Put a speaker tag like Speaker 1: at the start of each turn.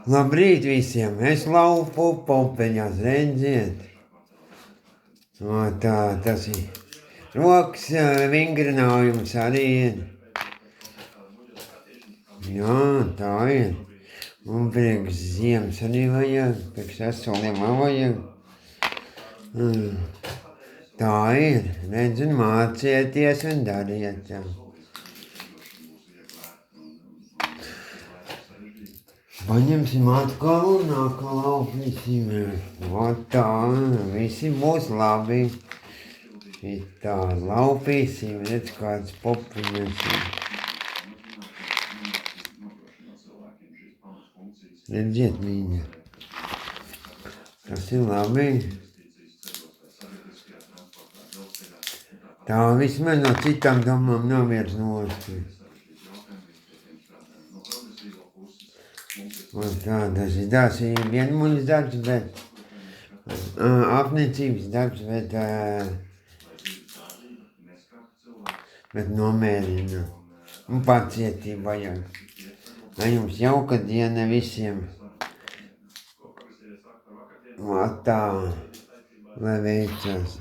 Speaker 1: Labrīt visiem! Es laupu popeņās, redziet. O, tā, tas ir rokas vingrinājums arī ir. Jā, tā ir. Un priekš ziemas arī vajag, priekš esoliem vajag. Tā ir. Redz un mācieties un dariet. Tā. Paņemsim atkal un atkal laupīsim. O tā, visi būs labi. Tā, laupīsim, redz kāds popiņas. Redziet, mīļa. Tas ir labi. Tā vismaz no citām domām novirs nost. Tā, tas ir vienmuļas darbs, bet apniecības darbs, bet nomērina. Un pacietība vajag. Lai jums jauka diena visiem. Tā, lai veicas.